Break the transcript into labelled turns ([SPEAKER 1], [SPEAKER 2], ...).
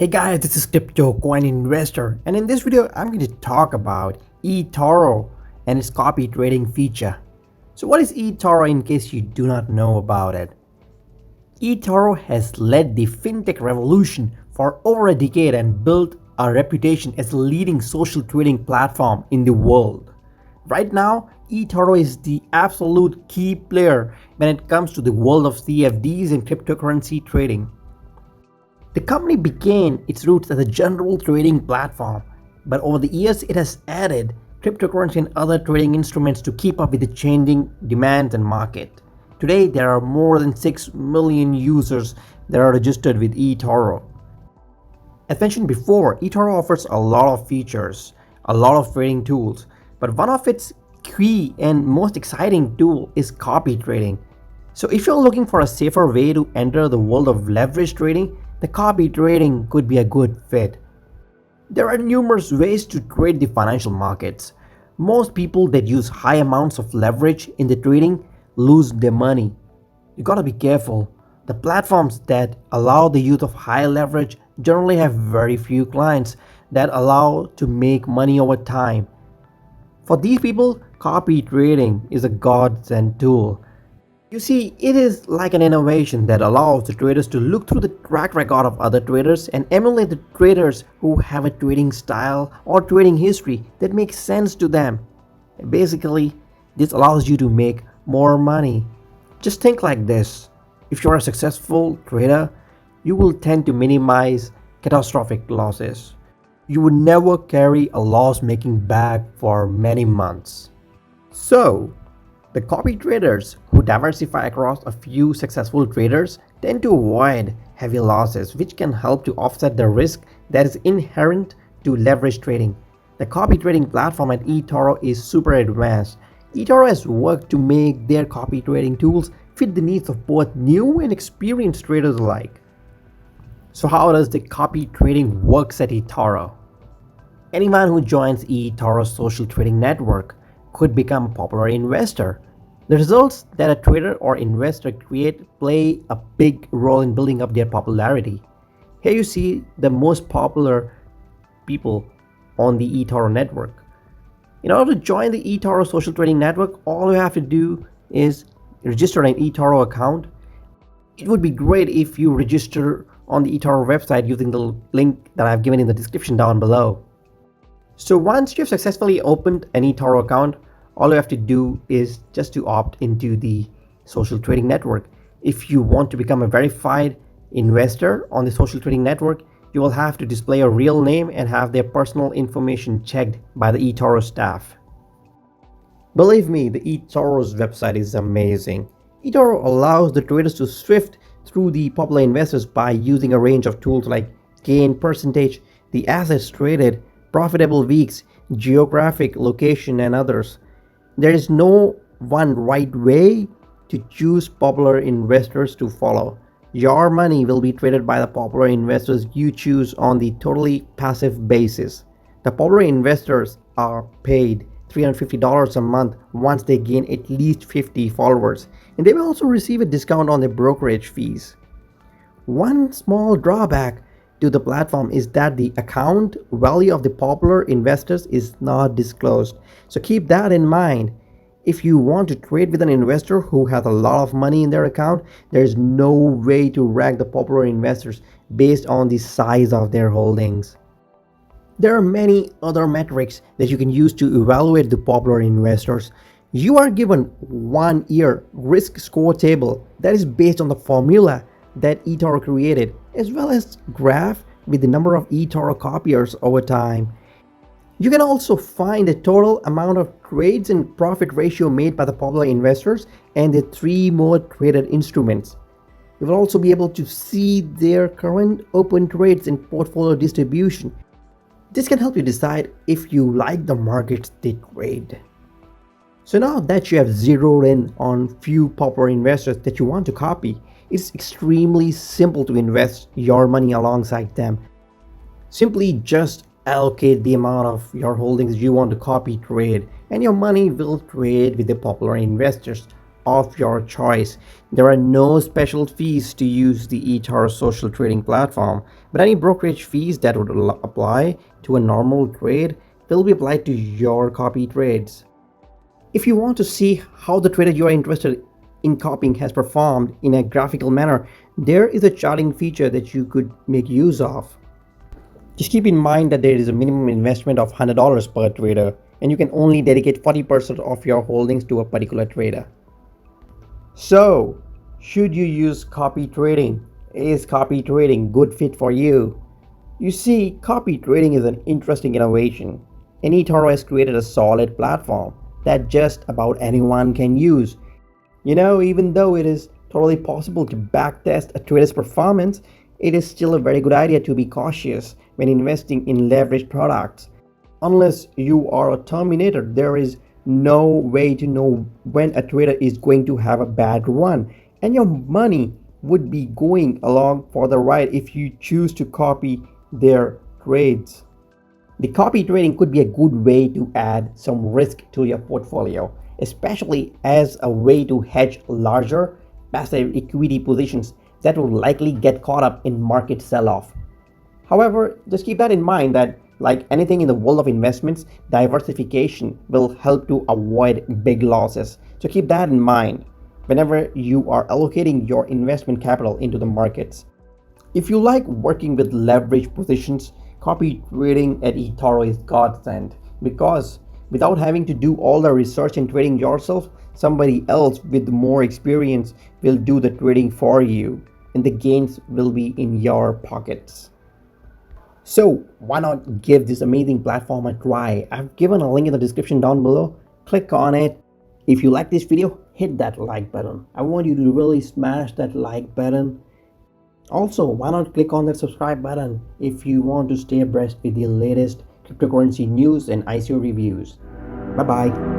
[SPEAKER 1] Hey guys, this is Crypto Coin Investor, and in this video I'm going to talk about Etoro and its copy trading feature. So what is Etoro in case you do not know about it? Etoro has led the fintech revolution for over a decade and built a reputation as a leading social trading platform in the world. Right now, Etoro is the absolute key player when it comes to the world of CFDs and cryptocurrency trading. The company began its roots as a general trading platform, but over the years it has added cryptocurrency and other trading instruments to keep up with the changing demands and market. Today there are more than 6 million users that are registered with Etoro. As mentioned before, Etoro offers a lot of features, a lot of trading tools, but one of its key and most exciting tool is copy trading. So if you're looking for a safer way to enter the world of leverage trading, the copy trading could be a good fit. There are numerous ways to trade the financial markets. Most people that use high amounts of leverage in the trading lose their money. You gotta be careful. The platforms that allow the use of high leverage generally have very few clients that allow to make money over time. For these people, copy trading is a godsend tool. You see, it is like an innovation that allows the traders to look through the track record of other traders and emulate the traders who have a trading style or trading history that makes sense to them. Basically, this allows you to make more money. Just think like this. If you're a successful trader, you will tend to minimize catastrophic losses. You would never carry a loss-making bag for many months. So, the copy traders who diversify across a few successful traders tend to avoid heavy losses, which can help to offset the risk that is inherent to leverage trading. The copy trading platform at Etoro is super advanced. Etoro has worked to make their copy trading tools fit the needs of both new and experienced traders alike. So how does the copy trading works at Etoro? Anyone who joins Etoro's social trading network could become a popular investor. The results that a trader or investor create play a big role in building up their popularity. Here you see the most popular people on the Etoro network. In order to join the Etoro social trading network, all you have to do is register an Etoro account. It would be great if you register on the Etoro website using the link that I've given in the description down below. So once you've successfully opened an Etoro account, all you have to do is just to opt into the social trading network. If you want to become a verified investor on the social trading network, you will have to display a real name and have their personal information checked by the Etoro staff. Believe me, the Etoro's website is amazing. Etoro allows the traders to sift through the popular investors by using a range of tools like gain percentage, the assets traded, profitable weeks, geographic location, and others. There is no one right way to choose popular investors to follow. Your money will be traded by the popular investors you choose on the totally passive basis. The popular investors are paid $350 a month once they gain at least 50 followers, and they will also receive a discount on their brokerage fees. One small drawback to the platform is that the account value of the popular investors is not disclosed. So keep that in mind. If you want to trade with an investor who has a lot of money in their account, there is no way to rank the popular investors based on the size of their holdings. There are many other metrics that you can use to evaluate the popular investors. You are given 1 year risk score table that is based on the formula that Etoro created, as well as graph with the number of Etoro copiers over time. You can also find the total amount of trades and profit ratio made by the popular investors and the 3 more traded instruments. You will also be able to see their current open trades and portfolio distribution. This can help you decide if you like the markets they trade. So now that you have zeroed in on few popular investors that you want to copy, it's extremely simple to invest your money alongside them. Simply just allocate the amount of your holdings you want to copy trade, and your money will trade with the popular investors. of your choice. There are no special fees to use the eToro social trading platform, but any brokerage fees that would apply to a normal trade will be applied to your copy trades. If you want to see how the trader you are interested in copying has performed in a graphical manner, there is a charting feature that you could make use of. Just keep in mind that there is a minimum investment of $100 per trader, and you can only dedicate 40% of your holdings to a particular trader. So, should you use copy trading? Is copy trading good fit for you? You see, copy trading is an interesting innovation, and eToro has created a solid platform that just about anyone can use. Even though it is totally possible to backtest a trader's performance, it is still a very good idea to be cautious when investing in leveraged products. Unless you are a terminator, there is no way to know when a trader is going to have a bad run, and your money would be going along for the ride if you choose to copy their trades. The copy trading could be a good way to add some risk to your portfolio, especially as a way to hedge larger passive equity positions that will likely get caught up in market sell-off. However, just keep that in mind that like anything in the world of investments, diversification will help to avoid big losses. So keep that in mind whenever you are allocating your investment capital into the markets. If you like working with leverage positions, copy trading at eToro is godsend, because without having to do all the research and trading yourself, somebody else with more experience will do the trading for you, and the gains will be in your pockets. So why not give this amazing platform a try? I've given a link in the description down below. Click on it. If you like this video, hit that like button. I want you to really smash that like button. Also, why not click on that subscribe button if you want to stay abreast with the latest cryptocurrency news and ICO reviews. Bye bye.